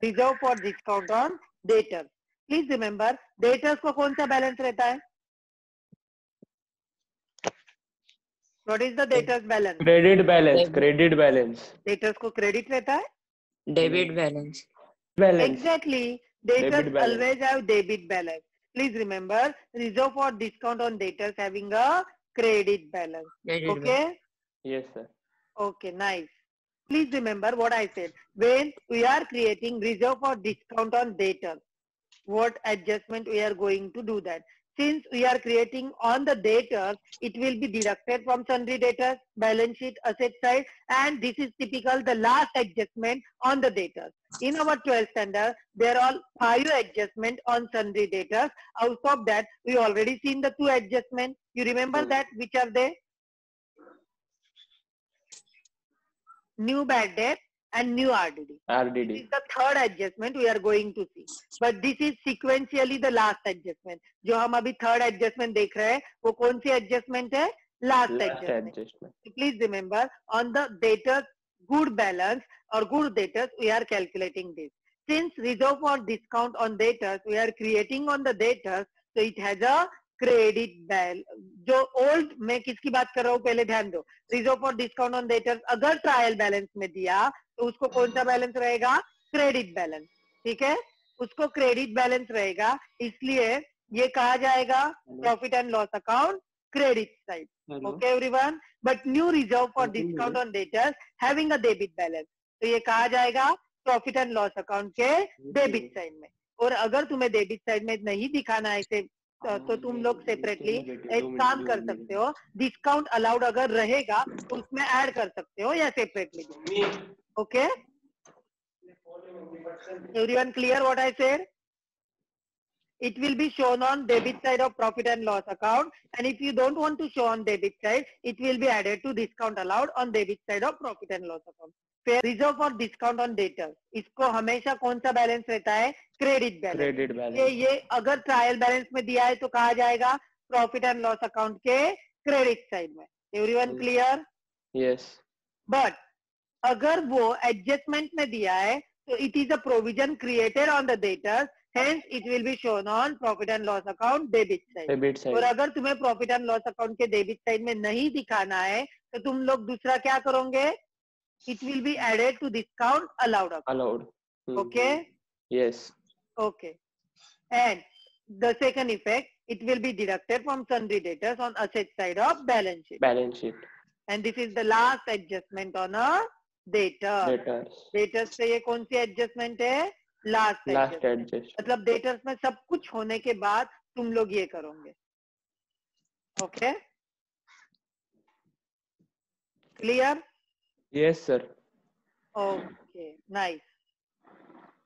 Reserve for discount on debtors. Please remember, debtors को कौन सा बैलेंस रहता है? What is the debtors balance? Credit balance. Credit balance. Debtors को credit रहता है. Debit balance. Balance. Exactly. Debtors Debit balance. always have debit balance. Please remember, reserve for discount on debtors having a credit balance. Credit Okay? Yes, sir. Okay, nice. Please remember what I said. When we are creating reserve for discount on debtors, what adjustment we are going to do that? Since we are creating on the debtors, it will be deducted from sundry debtors, balance sheet, asset side, and this is typical the last adjustment on the debtors. In our 12th standard, there are 5 adjustment on sundry debtors. Out of that, we already seen the 2 adjustments. You remember that? Which are they? New bad debt and new RDD. This RDD. is the third adjustment we are going to see. But this is sequentially the last adjustment. जो हम अभी third adjustment देख रहे हैं, वो कौन सी adjustment है? Last adjustment. So please remember, on the debtors good balance or good debtors, we are calculating this. Since reserve for discount on debtors, we are creating on the debtors, so it has a credit balance. जो old, मैं किसकी बात कर रहा हूँ पहले ध्यान दो. Reserve for discount on debtors अगर ट्रायल बैलेंस में दिया तो उसको कौन सा बैलेंस रहेगा? Credit balance. ठीक है, उसको क्रेडिट बैलेंस रहेगा, इसलिए ये कहा जाएगा profit and loss account credit side. Okay everyone. But new reserve for discount on debtors having a debit balance, तो ये कहा जाएगा प्रॉफिट एंड लॉस अकाउंट के डेबिट साइड में. और अगर तुम्हें डेबिट साइड में नहीं दिखाना है इसे, तो तुम लोग सेपरेटली एक काम कर सकते हो, डिस्काउंट अलाउड अगर रहेगा तो उसमें ऐड कर सकते हो या separately. Okay, everyone clear what I said? It will be shown on debit side of profit and loss account, and if you don't want to show on debit side, it will be added to discount allowed on debit side of profit and loss account. फिर reserve for discount on debtors, इसको हमेशा कौन सा balance रहता है? Credit balance. Credit balance. ये अगर trial balance में दिया है तो कहा जाएगा प्रॉफिट एंड लॉस अकाउंट के क्रेडिट साइड में. Everyone clear? यस. बट अगर वो एडजस्टमेंट में दिया है तो it is a provision created on the debtors, hence it will be shown on profit and loss account debit side. और अगर तुम्हें प्रॉफिट एंड लॉस अकाउंट के डेबिट साइड में नहीं दिखाना है तो तुम लोग दूसरा क्या करोगे? It will be added to discount allowed. Okay? Yes. Okay. And the second effect, it will be deducted from sundry debtors on asset side of balance sheet. Balance sheet. And this is the last adjustment on a debtors. Debtors से ये कौन सी adjustment है? Last adjust. मतलब debtors में सब कुछ होने के बाद तुम लोग ये करोगे. Okay, clear? Yes sir. Okay, nice.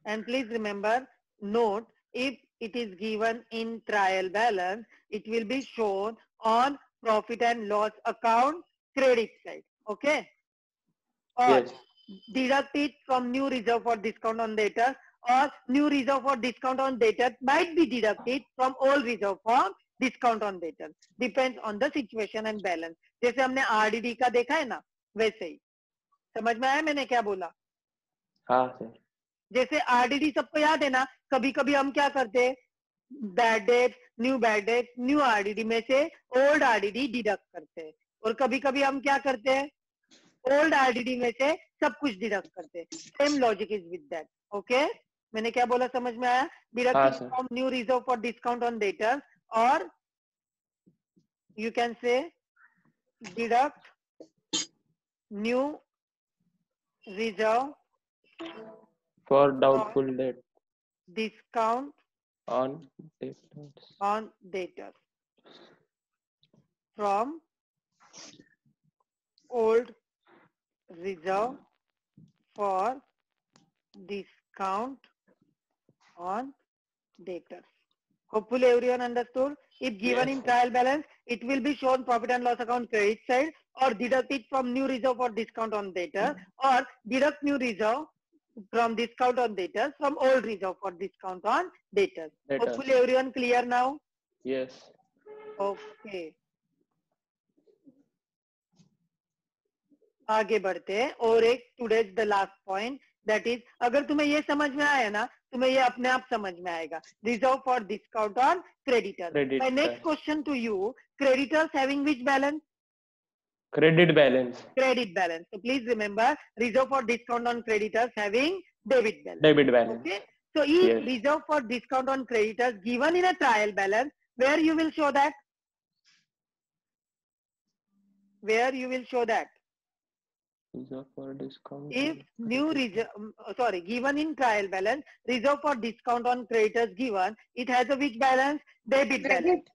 And please remember, note, if it is given in trial balance, it will be shown on profit and loss account credit side. Okay? Or yes. Deduct it from new reserve for discount on debtors, or new reserve for discount on debtors might be deducted from old reserve for discount on debtors. Depends on the situation and balance. जैसे हमने RDD का देखा है ना, वैसे ही. समझ में आया मैंने क्या बोला? हाँ सर. जैसे आरडीडी सबको याद है ना, कभी कभी हम क्या करते हैं, बैड डेट, न्यू आरडीडी में से ओल्ड आरडीडी डिडक्ट करते हैं. और कभी कभी हम क्या करते हैं, ओल्ड आरडीडी में से सब कुछ डिडक्ट करते हैं. Same logic is with that. Okay, मैंने क्या बोला समझ में आया? Deduct from new reserve for discount on debtors, और you can say deduct new reserve for doubtful debt discount on debtors from old reserve for discount on debtors. Hopefully everyone understood. If given in trial balance, it will be shown profit and loss account credit side, or deduct it from new reserve for discount on debtors, or deduct new reserve from discount on debtors from old reserve for discount on debtors. Hopefully everyone clear now? Yes. Okay. आगे बढ़ते हैं. और एक today's the last point, that is, अगर तुम्हें ये समझ में आया ना, तुम्हें ये अपने आप समझ में आएगा. Reserve for discount on creditor. My next question to you, creditors having which balance? Credit balance. Credit balance. So please remember, reserve for discount on creditors having debit balance. Debit balance. Okay. So if Yes. reserve for discount on creditors given in a trial balance, where you will show that? Where you will show that? Reserve for discount. If new reserve, given in trial balance, reserve for discount on creditors given, it has a which balance? Debit balance.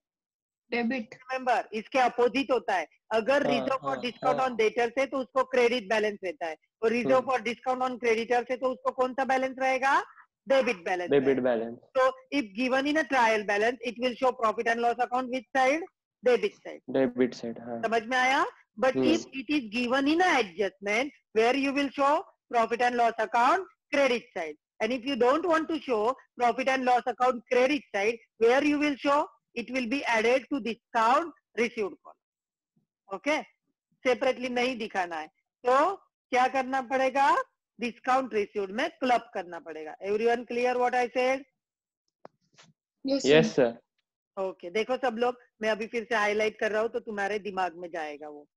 Debit. Remember, इसके opposite होता है. अगर हाँ, reserve for हाँ, discount हाँ. On debtors है तो उसको क्रेडिट बैलेंस रहता है, और reserve for discount on creditors है तो उसको कौन सा बैलेंस रहेगा? Debit balance. Debit balance. So if given in a trial balance, it will show profit and loss account which side? Debit side. Debit side. हाँ. समझ में आया? But if it is given in a adjustment, where you will show profit and loss account? Credit side. And if you don't want to show profit and loss account credit side, where you will show? It will be added to discount received column. Okay? Separately नहीं दिखाना है, तो क्या करना पड़ेगा? Discount received में club करना पड़ेगा. Everyone clear what I said? Yes sir. Okay. देखो सब लोग, मैं अभी फिर से हाईलाइट कर रहा हूँ तो तुम्हारे दिमाग में जाएगा वो.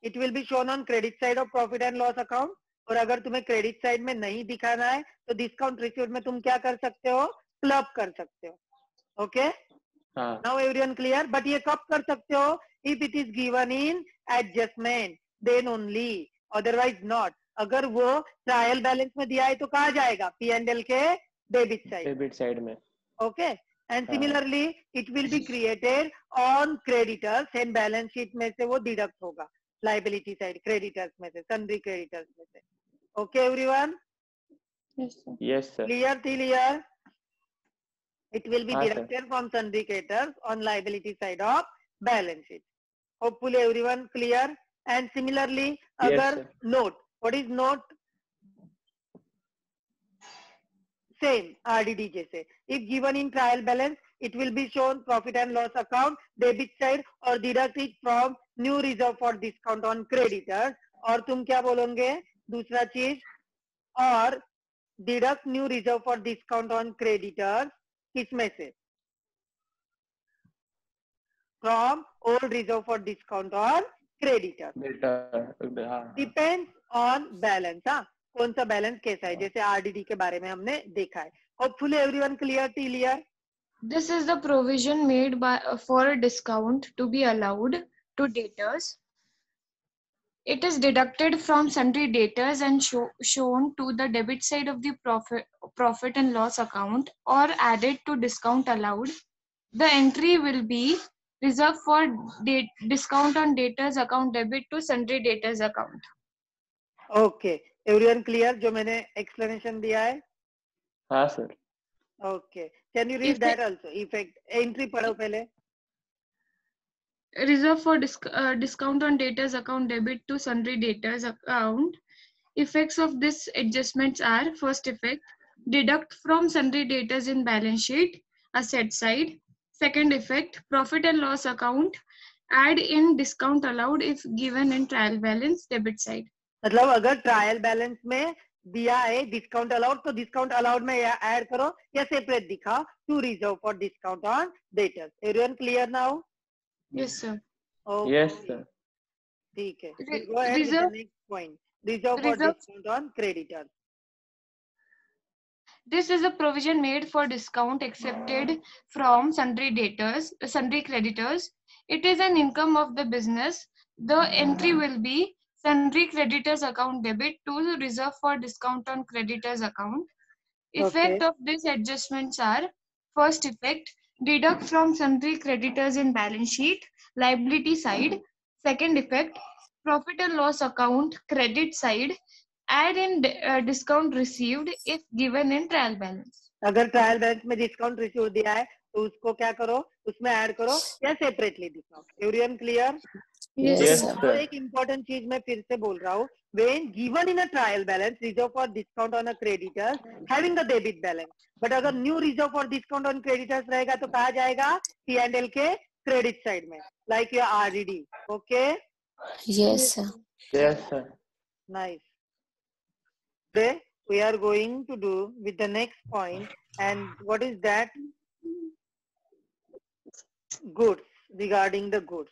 It will be shown on credit side of profit and loss account. और अगर तुम्हें क्रेडिट साइड में नहीं दिखाना है तो डिस्काउंट रिसीव्ड में तुम क्या कर सकते हो? क्लब कर सकते हो. ओके. हाँ. Now everyone clear? बट ये कब कर सकते हो? If it is given in adjustment, then only, otherwise not. अगर वो ट्रायल बैलेंस में दिया है तो कहाँ जाएगा? P&L के डेबिट साइड. Debit side में. Okay. And similarly it will be created on creditors, and balance sheet में से वो डिडक्ट होगा लाइबिलिटी साइड, क्रेडिटर्स में से, सन्ड्री क्रेडिटर्स में से. Okay everyone? Yes sir. Clear? It will be हाँ, sir. deducted from sundry creditors on liability side of balance sheet. Hopefully everyone clear. And similarly, Yes, agar sir. note, what is note? Same RDD जैसे. If given in trial balance, it will be shown profit and loss account debit side or deduct it from new reserve for discount on creditors. और तुम क्या बोलोगे? दूसरा चीज, और deduct new reserve for discount on creditors किसमें से? From old reserve for discount on creditors. हाँ. Depends on balance. हाँ, कौन सा बैलेंस कैसा है, जैसे RDD के बारे में हमने देखा है. Hopefully everyone clear? This is the provision made for a discount to be allowed to debtors. It is deducted from sundry debtors and shown to the debit side of the profit and loss account or added to discount allowed. The entry will be reserved for discount on debtors account debit to sundry debtors account. Okay. Everyone clear जो मैंने explanation दिया है? हाँ sir. Okay. Can you read that also? Effect entry पढ़ो पहले. Reserve for discount on debtors account debit to sundry debtors account. Effects of this adjustments are: first effect, deduct from sundry debtors in balance sheet, asset side. Second effect, profit and loss account, add in discount allowed if given in trial balance, debit side. मतलब अगर trial balance में दिया है discount allowed तो discount allowed में add करो या separate दिखाओ to reserve for discount on debtors. Everyone clear now? Yes, sir. Okay. Yes sir. ठीक है. Go ahead with the next point. Reserve for discount on creditors. This is a provision made for discount accepted from sundry creditors. It is an income of the business. The entry will be sundry creditors account debit to reserve for discount on creditors account. Effect of these adjustments are: first effect, deduct from sundry creditors in balance sheet, liability side. Second effect, profit and loss account, credit side, add in discount received if given in trial balance. अगर trial balance में discount receive दिया है तो उसको क्या करो, उसमें add करो या सेपरेटली दिखाओ. Everyone clear? Yes sir. और एक इम्पोर्टेंट चीज मैं फिर से बोल रहा हूँ, when given in a trial balance reserve for discount on a creditors having the debit balance, but अगर new reserve for discount on creditors रहेगा तो कहाँ जाएगा? P&L के क्रेडिट साइड में, like your RDD. Okay? Yes, sir. Yes sir. Nice. Today we are going to do with the next point, and what is that? Goods. Regarding the goods.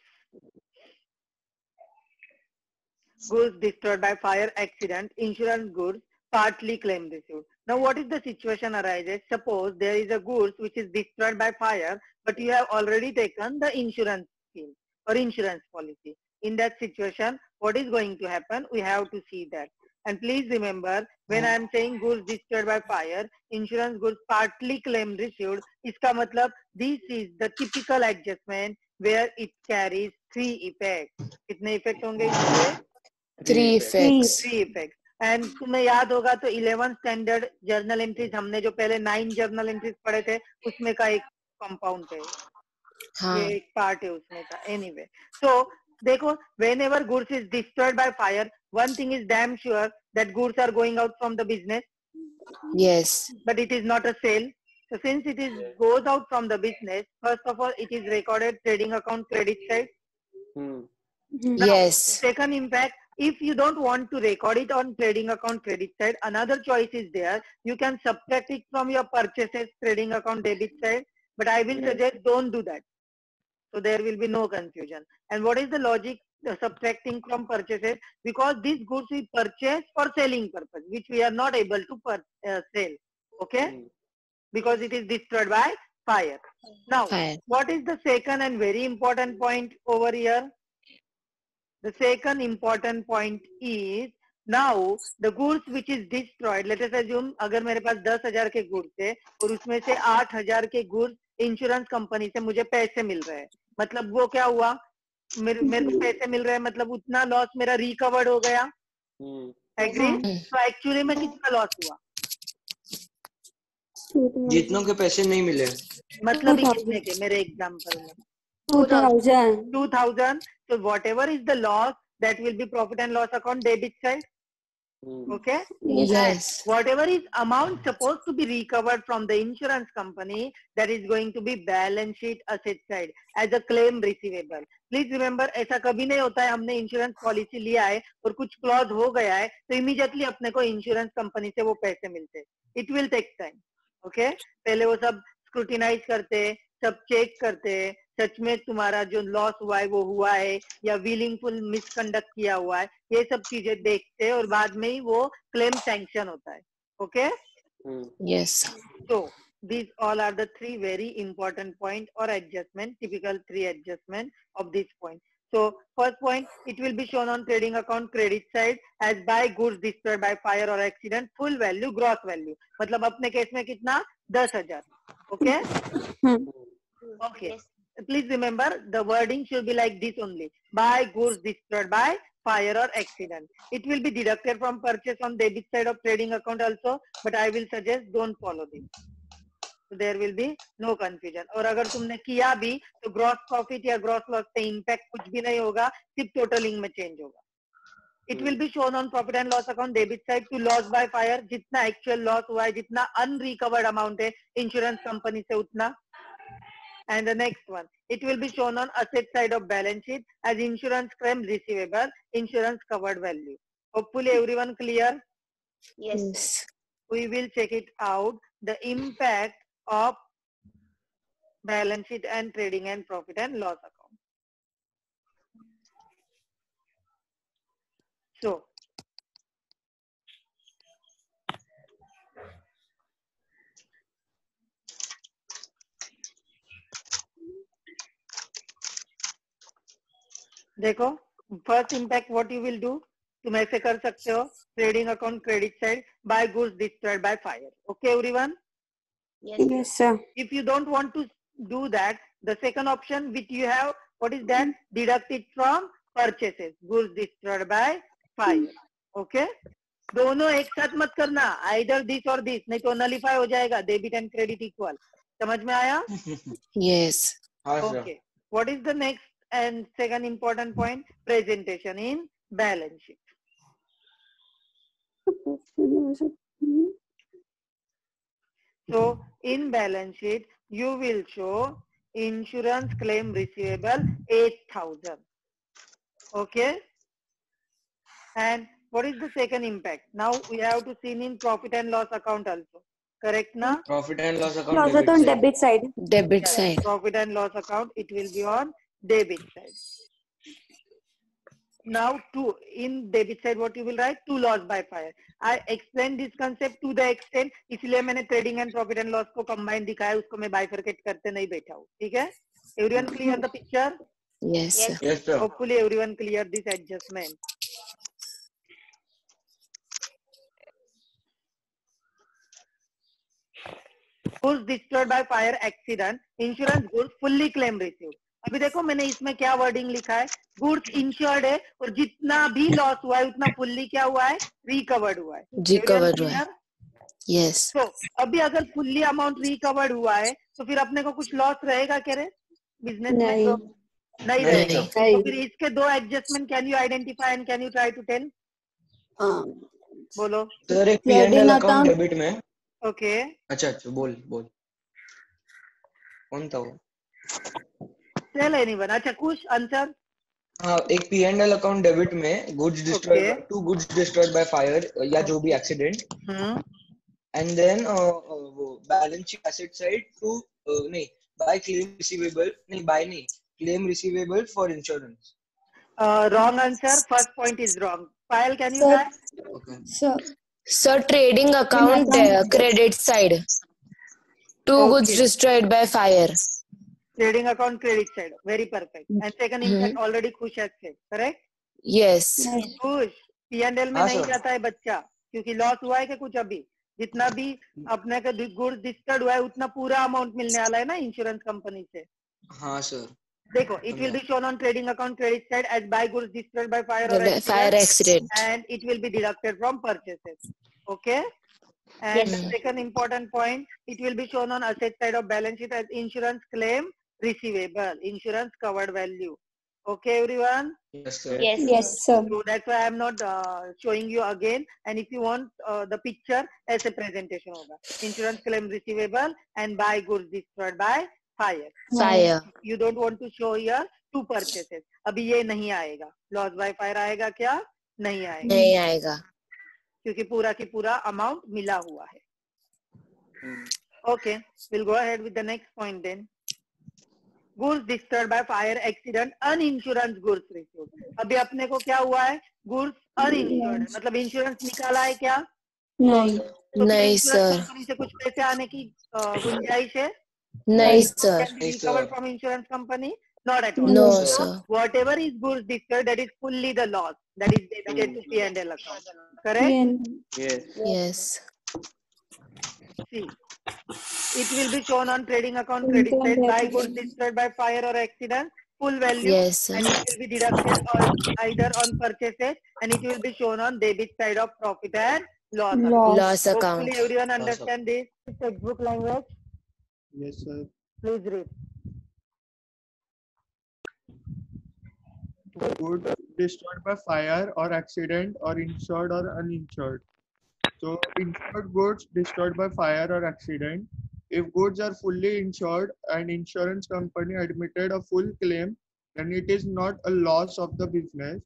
Goods destroyed by fire, accident, insurance goods, partly claim received. Now what is the situation arises? Suppose there is a goods which is destroyed by fire, but you have already taken the insurance scheme or insurance policy. In that situation, what is going to happen? We have to see that. And please remember, when I am saying goods destroyed by fire, insurance goods partly claim received, iska matlab, this is the typical adjustment where it carries 3 effects. कितने effect होंगे इसके? 3 effects. 3 effects. And तुम्हें याद होगा तो 11th standard journal entries हमने जो पहले 9 जर्नल एंट्रीज पढ़े थे उसमें का एक कंपाउंड है, ये एक पार्ट है उसमें का. एनीवे, सो देखो, whenever goods is destroyed by fire, one thing is damn sure that goods are going out from the business. Yes. But it is not a sale. So since it is goes out from the business, first of all it is recorded trading account credit side. Now, Yes. second impact, if you don't want to record it on trading account credit side, another choice is there. You can subtract it from your purchases trading account debit side, but I will suggest don't do that. So there will be no confusion. And what is the logic subtracting from purchases? Because these goods we purchase for selling purpose, which we are not able to sell. Okay? Because it is destroyed by fire. Now, what is the second and very important point over here? The second important point is, now the goods which is destroyed, let us assume अगर मेरे पास 10,000 के goods है और उसमें से 8,000 के goods insurance company से मुझे पैसे मिल रहे हैं, मतलब वो क्या हुआ, मेरे को पैसे मिल रहे हैं मतलब उतना लॉस मेरा रिकवर्ड हो गया. एग्री? तो एक्चुअली में कितना लॉस हुआ? जितनों के पैसे नहीं मिले, मतलब ही कितने के, मेरे एग्जांपल में 2,000. So whatever is the loss, that will be profit and loss account debit side. Okay? Yes. And whatever is amount supposed to be recovered from the insurance company, that is going to be balance sheet asset side as a claim receivable. Please remember, ऐसा कभी नहीं होता है हमने insurance policy लिया है और कुछ क्लॉज हो गया है तो इमीडिएटली अपने को इंश्योरेंस कंपनी से वो पैसे मिलते हैं. It will take time. Okay, पहले वो सब स्क्रूटिनाइज करते, सब चेक करते, सच में तुम्हारा जो लॉस हुआ है वो हुआ है या विलिंगफुल मिसकंडक्ट किया हुआ है, ये सब चीजें देखते और बाद में ही वो क्लेम सैंक्शन होता है. Okay? Yes. So these all are the 3 very important point or adjustment, typical 3 adjustment of this point. So first point, it will be shown on trading account credit side as buy goods destroyed by fire or accident, full value, gross value. मतलब अपने case में कितना? 10,000. Okay? Okay. Please remember, the wording should be like this only. Buy goods destroyed by fire or accident. It will be deducted from purchase on debit side of trading account also, but I will suggest don't follow this. So there will be no confusion. और अगर तुमने किया भी तो gross profit या gross loss पे impact कुछ भी नहीं होगा, सिर्फ totaling में change होगा. It will be shown on profit and loss account debit side to loss by fire. जितना actual loss हुआ है, जितना unrecovered amount है insurance company से उतना. And the next one, it will be shown on asset side of balance sheet as insurance claim receivable, insurance covered value. Hopefully everyone clear? Yes. We will check it out, the impact of balance sheet and trading and profit and loss account. So, देखो, first impact what you will do, तुम ऐसे कर सकते हो, trading account credit side, by goods destroyed by fire. Okay everyone? Yes, sir. If you don't want to do that, the second option which you have, what is that? Deduct it from purchases, goods destroyed by fire. Okay? दोनों एक साथ मत करना, either this or this, नहीं तो nullify हो जाएगा, debit and credit equal. समझ में आया? Yes. Okay. What is the next and second important point? Presentation in balance sheet. So in balance sheet, you will show insurance claim receivable 8,000. Okay. And What is the second impact? Now we have to see in profit and loss account also. Correct na? Profit and loss account Loss debit on side. debit side. Debit Yes, side. profit and loss account, it will be on debit side. Now in debit side, what you will write? To loss by fire. I explained this concept to the extent, इसलिए मैंने trading and profit and loss को combine दिखाया, उसको मैं bifurcate करते नहीं बैठा हूँ. ठीक है? Everyone clear the picture? Yes, sir. Yes, sir. Hopefully everyone clear this adjustment. Goods destroyed by fire accident, insurance goods fully claim received. अभी देखो मैंने इसमें क्या वर्डिंग लिखा है, गुड्स इंश्योर्ड है और जितना भी लॉस हुआ है उतना फुल्ली क्या हुआ है, रिकवर्ड हुआ है. Recovered हुआ है. Yes. तो अभी अगर फुल्ली अमाउंट रिकवर्ड हुआ है तो फिर अपने को कुछ लॉस रहेगा क्या रे बिजनेस में? नहीं. नहीं रहेगा. नहीं. तो फिर इसके दो adjustment can you identify and can you try to tell? बोलो. सर एक Credit P&L account. Account debit में. ओके. अच्छा बोल कौन था वो? Tell anyone. अच्छा कुछ आंसर. हाँ, एक P&L अकाउंट डेबिट में goods destroyed, to goods destroyed by fire या जो भी एक्सीडेंट, एंड देन वो balance sheet asset side to नहीं बाय क्लेम रिसीवेबल, नहीं बाय नहीं claim receivable for insurance. Wrong answer. First point is wrong. File, can you Sir. try? Okay. Sir, trading account credit side. Two goods Okay. destroyed by fire. Trading account credit side. Very perfect. And second impact already Khush has said. Correct? Yes. Khush. P&L में हाँ, नहीं sir. जाता है बच्चा क्योंकि loss हुआ है कि कुछ अभी जितना भी अपने का गुड्स डिस्टर्ड हुआ है उतना पूरा अमाउंट मिलने वाला है ना इंश्योरेंस कंपनी से. हाँ सर. देखो, it will be shown on trading account credit side as buy goods destroyed by fire or Fire accident. and it will be deducted from purchases. Okay? And Yes. the second important point, it will be shown on asset side of balance sheet as insurance claim receivable, insurance covered value. Okay, everyone? Yes, sir. Yes, sir. So that's why I'm not showing you again. And if you want the picture, as a presentation होगा. Insurance claim receivable and buy goods destroyed by fire. Fire. You don't want to show here two purchases. अभी ये नहीं आएगा. Loss by fire आएगा क्या? नहीं आएगा. नहीं आएगा. क्योंकि पूरा की पूरा अमाउंट मिला हुआ है. Okay, we'll go ahead with the next point then. Goods destroyed by fire accident, uninsurance goods received. अभी अपने को क्या हुआ है? Goods uninsured, मतलब इंश्योरेंस निकाला है क्या? नहीं. तो नहीं insurance सर. कंपनी से कुछ पैसे आने की गुंजाइश है? नहीं sir. Can be recovered from insurance company? Not at all. No So, sir. whatever is goods destroyed, that is fully the loss. That is debited to P&L account. Correct? Yes. See, it will be shown on trading account credit side. Buy goods destroyed by fire or accident, full value, Yes sir. and it will be deducted either on purchases, and it will be shown on debit side of profit and loss account. Loss account. Hopefully everyone understand this textbook language. Yes, sir. Please read. Goods destroyed by fire or accident or insured or uninsured. So insured goods destroyed by fire or accident. If goods are fully insured and insurance company admitted a full claim, then it is not a loss of the business.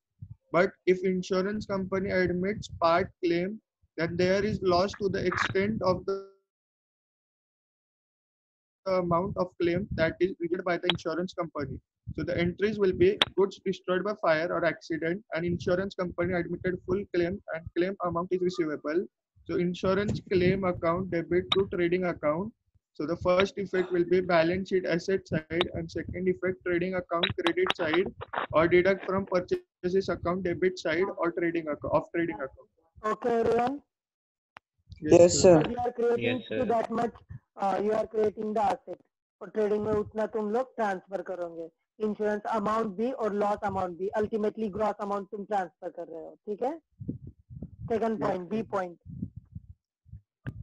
But if insurance company admits part claim, then there is loss to the extent of the amount of claim that is required by the insurance company. So the entries will be goods destroyed by fire or accident and insurance company admitted full claim and claim amount is receivable. So insurance claim account debit to trading account. So the first effect will be balance sheet asset side and second effect trading account credit side or deduct from purchases account debit side or trading account of trading account. Okay, everyone. Yes, sir. You are creating to that much. You are creating the asset. और trading में उतना तुम लोग transfer करोगे. Insurance amount भी और loss amount भी, ultimately gross amount तुम ट्रांसफर कर रहे हो. ठीक है? Second point, B point.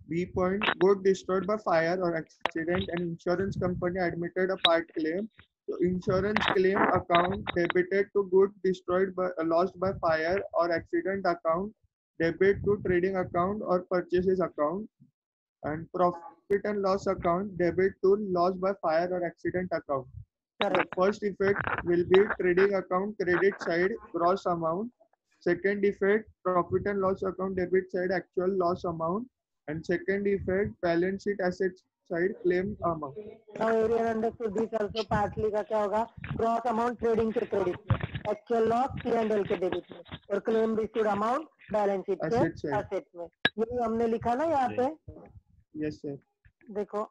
B point, good destroyed by fire or accident and insurance company admitted a part claim. So insurance claim account debited to good destroyed by lost by fire or accident account, debit to trading account or purchases account, and profit and loss account debit to loss by fire or accident account. Correct. First effect will be trading account credit side gross amount. second effect, profit and loss account debit side actual loss amount, and second effect, balance sheet asset side claim amount. Now everyone understood this also partly का क्या होगा? Gross amount trading के credit में, actual loss P&L के debit में, और claim received amount balance sheet के asset में. ये हमने लिखा ना यहाँ पे? Yes sir. देखो.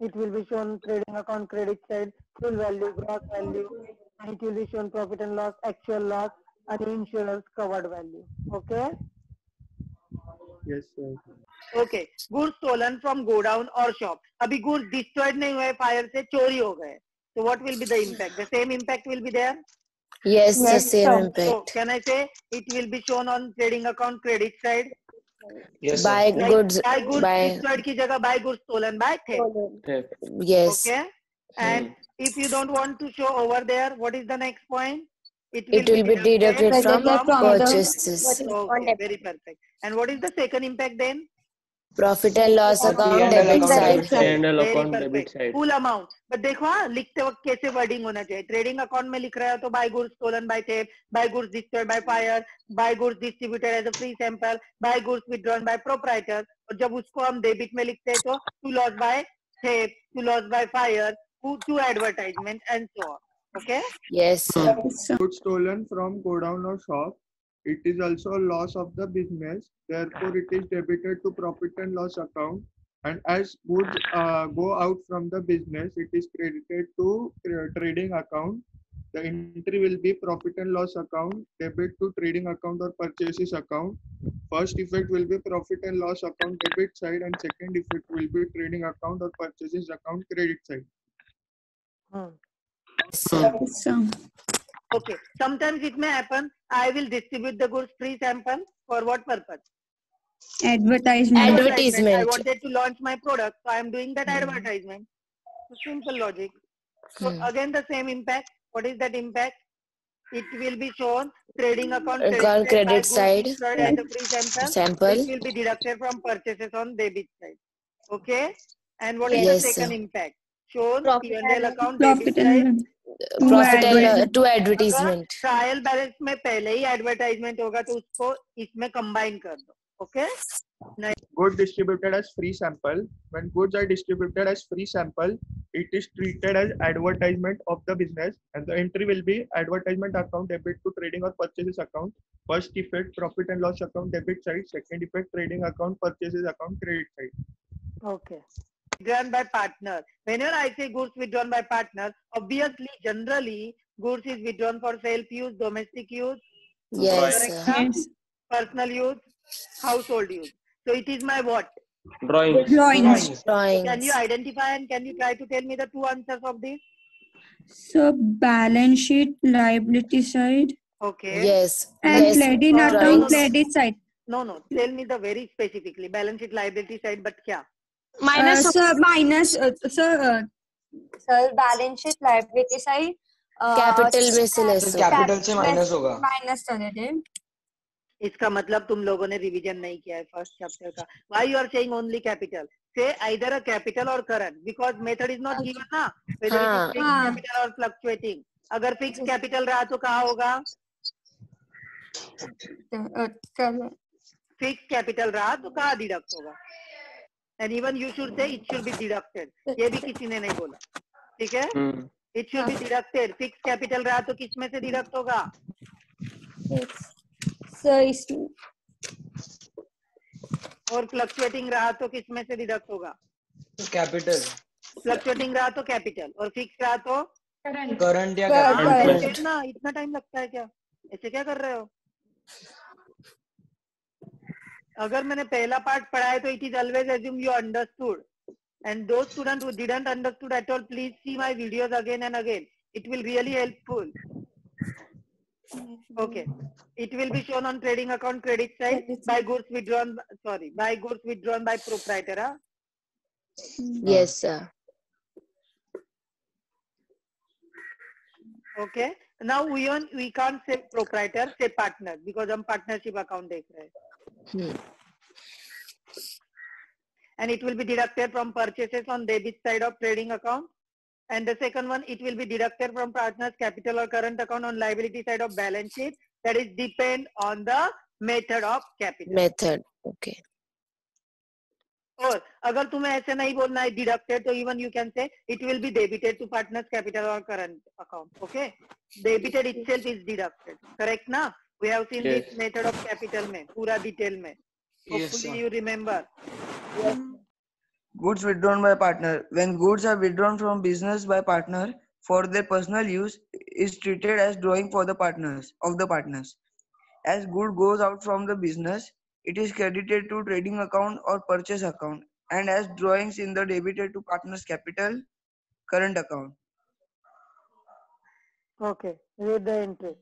It will be shown trading account credit side, full value, gross value, and it will be shown profit and loss, actual loss, and insurance covered value. Okay? Yes sir. Okay. Goods stolen from godown or shop. अभी goods destroyed नहीं हुए, fire से चोरी हो गए. So what will be the impact? The same impact will be there? Yes, the same So impact. can I say it will be shown on trading account credit side? Yes, Buy sir. goods. Buy goods Buy. destroyed की जगह buy goods stolen by theft. Yes. Okay? And if you don't want to show over there, what is the next point? It will be deducted from purchases. Okay, very perfect. And what is the second impact then? Profit and loss account P&L debit account side. debit side. Very perfect. Full amount. But देखो हाँ, लिखते वक्त कैसे wording होना चाहिए. Trading account में लिख रहा है तो buy goods stolen by theft, buy goods destroyed by fire, buy goods distributed as a free sample, buy goods withdrawn by proprietor. और जब उसको हम debit में लिखते हैं तो to loss by theft, to loss by fire, to advertisement and so on. Okay? Yes, sir. Goods stolen from godown or shop. It is also a loss of the business. Therefore, it is debited to profit and loss account. And as goods go out from the business, it is credited to trading account. The entry will be profit and loss account, debit to trading account or purchases account. First effect will be profit and loss account debit side, and second effect will be trading account or purchases account credit side. Okay. Sometimes it may happen, I will distribute the goods free sample. For what purpose? Advertisement. I wanted to launch my product, so I am doing that advertisement. So simple logic. So again the same impact. What is that impact? It will be shown trading account credit side as a free sample. It will be deducted from purchases on debit side. Okay. And what is the second impact? Shown P&L account debit side. Profit and to advertisement. Trial balance में पहले ही advertisement होगा तो उसको इसमें combine कर दो. Okay? Goods distributed as free sample. When goods are distributed as free sample, it is treated as advertisement of the business, and the entry will be advertisement account debit to trading or purchases account. First effect, profit and loss account debit side. Second effect, trading account purchases account credit side. Okay. Withdrawn by partner. Whenever I say goods withdrawn by partner, obviously, generally, goods is withdrawn for self-use, domestic use, yes, personal use, household use. So it is my what? Drawings. Can you identify and can you try to tell me the two answers of this? So balance sheet liability side. Okay. Yes. And trading account credit side. No. Tell me the very specifically balance sheet liability side, but क्या? Minus. Balance sheet liability side. Capital में से less होगा. Capital से minus होगा. Minus कर देते. इसका मतलब तुम लोगों ने रिवीजन नहीं किया है फर्स्ट चैप्टर का. Why you are saying only capital? Say either a capital or current because method is not given ना. Whether it is fixed capital or fluctuating. अगर fixed capital रहा तो कहाँ होगा? Fixed capital रहा तो कहाँ deduct होगा? And even you should say it should be deducted. ये भी किसी ने नहीं बोला. ठीक है? It should be deducted. Fixed capital रहा तो किस में से deduct होगा? और fluctuating रहा तो किस में से deduct होगा? Capital. Fluctuating रहा तो capital और fixed रहा तो Current या capital. ना इतना टाइम लगता है क्या? ऐसे क्या कर रहे हो? अगर मैंने पहला पार्ट पढ़ा है तो it is always assume you understood. And those students who didn't understood at all, please see my videos again and again. It will really helpful. Okay. It will be shown on trading account credit side by goods withdrawn. By goods withdrawn by proprietor. Huh? Yes, sir. Okay. Now we can't say proprietor, say partner because हम partnership account देख रहे हैं. And it will be deducted from purchases on debit side of trading account And the second one, it will be deducted from partner's capital or current account on liability side of balance sheet. That is depend on the method of capital. Method. Okay. और अगर तुम्हें ऐसे नहीं बोलना है deducted, तो even you can say it will be debited to partner's capital or current account. Okay, debited itself is deducted. Correct ना? We have seen Yes. this method of capital में पूरा detail में. Yes, Hopefully sir. you remember. Goods withdrawn by partner. When goods are withdrawn from business by partner for their personal use, is treated as drawing for the partners of the partners. As good goes out from the business, it is credited to trading account or purchase account, and as drawings in the debited to partners capital current account. Okay, read the entry.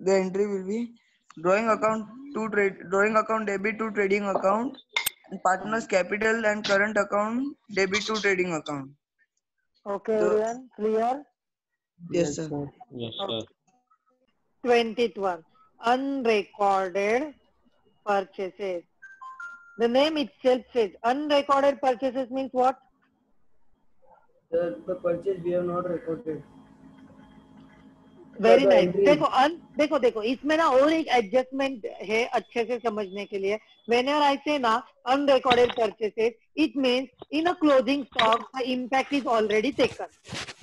The entry will be drawing account debit to trading account, and partners capital and current account debit to trading account. Okay, The- everyone, clear? Yes, sir. Yes, sir. 20th one, unrecorded purchases. The name itself says unrecorded purchases means what? The purchase we have not recorded. Very nice देखो देखो इसमें ना और एक adjustment है अच्छे से समझने के लिए. whenever I say ना unrecorded purchases, it means in a closing stock the impact is already taken.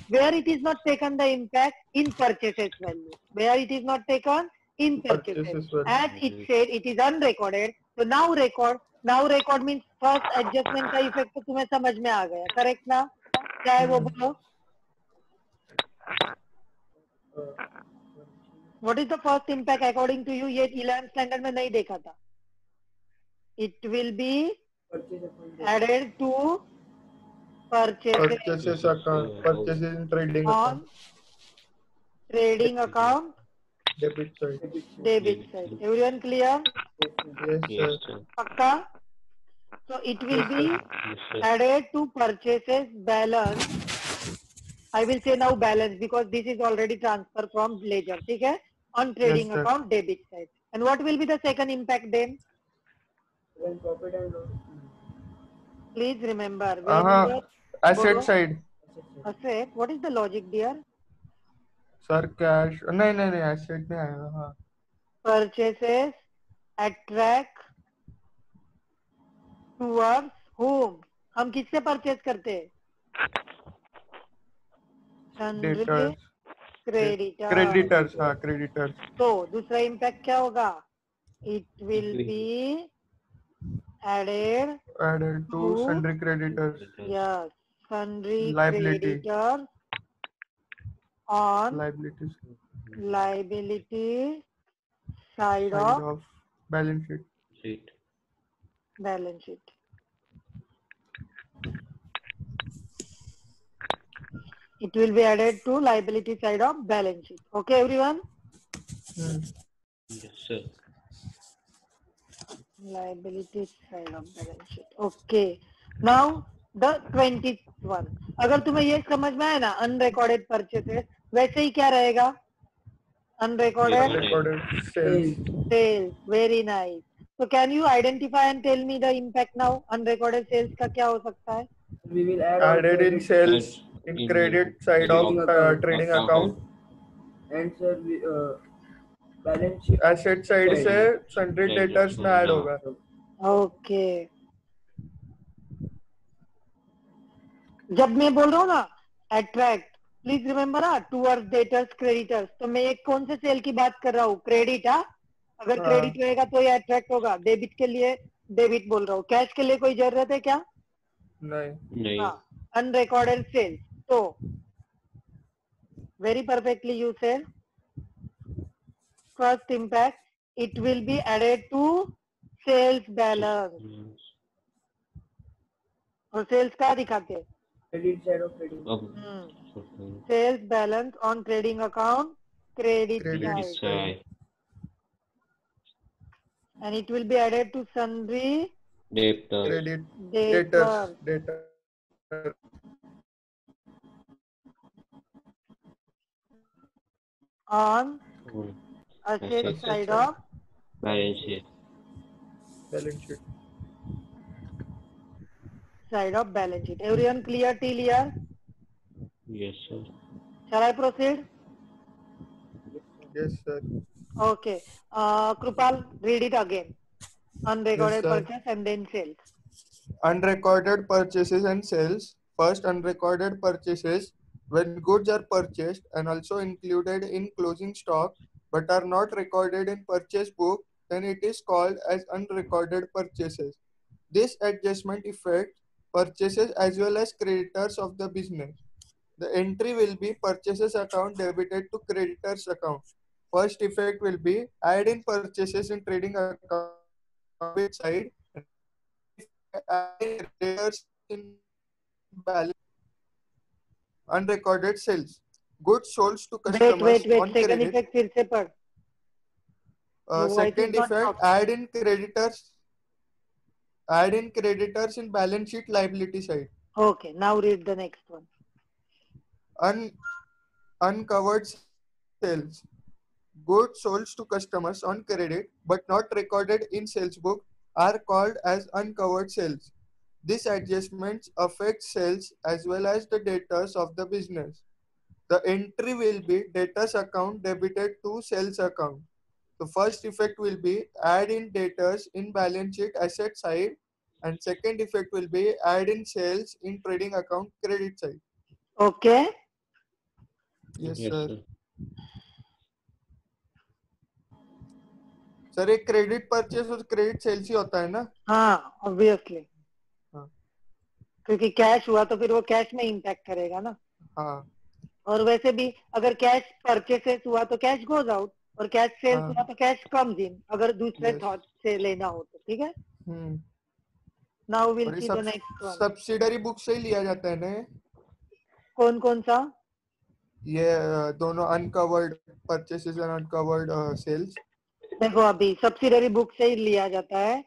Where it is not taken the impact in purchases value. Where it is not taken in purchases. As it said it is unrecorded. So now record means first adjustment का effect तो तुम्हें समझ में आ गया. Correct ना? क्या है वो बोलो. What is the first impact according to you? ये 11th standard में नहीं देखा था. It will be added to purchases account, purchases in trading on account, trading account debit side. debit side. Everyone clear? Yes, Yes, sir. sir. Pakka? So it will be Yes, sir. added to purchases balance. I will say now balance because this is already transfer from ledger. ठीक है? On trading Yes, sir. account debit side. And what will be the second impact then? When profit and loss. Please remember. Asset Bolo. side. Asset. What is the logic dear? Sir, cash. नहीं asset नहीं आएगा. हाँ. Purchases attract towards whom? हम किससे purchase करते हैं? Debtors. Creditors. हाँ, creditors. तो दूसरा इम्पैक्ट क्या होगा? It will be added to sundry creditors. Yes, sundry Liability. creditors on Liabilities. liability side Side of of balance sheet. Sheet. balance sheet. It will be added to liability side of balance sheet. Okay, everyone? Yes, sir. Liability side of balance sheet. Okay. Now the 20th one. अगर तुम्हें ये समझ में आया ना unrecorded purchases, वैसे ही क्या रहेगा? Unrecorded Recorded sales. sales. Very nice. So can you identify and tell me the impact now? Unrecorded sales का क्या हो सकता है? We will add Added in sales in credit side of trading account. and sir we, balance sheet Asset side से sundry debtors में add होगा. Okay. जब मैं बोल रहा हूँ ना attract, प्लीज रिमेम्बर ना टूवर्ड्स डेटर्स क्रेडिटर्स, तो मैं एक कौन से सेल की बात कर रहा हूँ? क्रेडिट. अगर क्रेडिट रहेगा तो ये अट्रैक्ट होगा. डेबिट के लिए डेबिट बोल रहा हूँ. कैश के लिए कोई जरूरत है क्या? नहीं. हाँ. Unrecorded sales. तो very perfectly you said. First impact, it will be added to sales balance. और सेल्स का दिखाते हैं? credit side of trading. Sales balance on trading account, credit side. And it will be added to sundry Credit debtors. debtors. On asset side of. Balance sheet. Balance sheet. side of balance sheet. Everyone clear till here? Yes, sir. Shall I proceed? Yes, sir. Okay. Krupal, read it again. Unrecorded Yes, sir. purchase and then sales. Unrecorded purchases and sales. First, unrecorded purchases when goods are purchased and also included in closing stock but are not recorded in purchase book, then it is called as unrecorded purchases. This adjustment affects purchases as well as creditors of the business. The entry will be purchases account debited to creditors account. First effect will be add in purchases in trading account debit side. And second effect, add in creditors in balance. Unrecorded sales. Goods sold to customers on Second credit. effect फिर से पढ़. Your voice is Second not effect, proper. add in creditors in balance sheet liability side. Okay, now read the next one. Uncovered sales. Goods sold to customers on credit but not recorded in sales book are called as uncovered sales. This adjustment affects sales as well as the debtors of the business. The entry will be debtors account debited to sales account. The first effect will be add in debtors in balance sheet asset side, and second effect will be add in sales in trading account credit side. Okay. Yes, Yes, sir. sir. Sir एक credit purchase और credit sales ही होता है ना? हाँ, obviously. हाँ. क्योंकि cash हुआ तो फिर वो कैश में इम्पैक्ट करेगा ना. हाँ. और वैसे भी अगर कैश परचेसेस हुआ तो कैश गोज आउट और कैश सेल्स हुआ तो कैश कम्स इन, अगर दूसरे थॉट से लेना हो तो. ठीक है. Now will see the next one. Subsidiary book से ही लिया जाता है ना? कौन कौन सा? ये दोनों uncovered purchases and uncovered sales. देखो अभी सब्सिडरी बुक से ही लिया जाता है.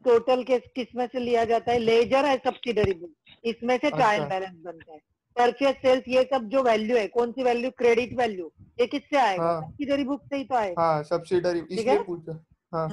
टोटल किस में से लिया जाता है? लेजर है सब्सिडरी बुक, इसमें से ट्रायल बैलेंस बनता है. परचेज सेल्स ये सब जो वैल्यू है, कौन सी वैल्यू? Credit value. ये किससे आएगा? सब्सिडरी बुक से ही तो आएगा. हाँ, सब्सिडरी, इसलिए पूछा. हाँ.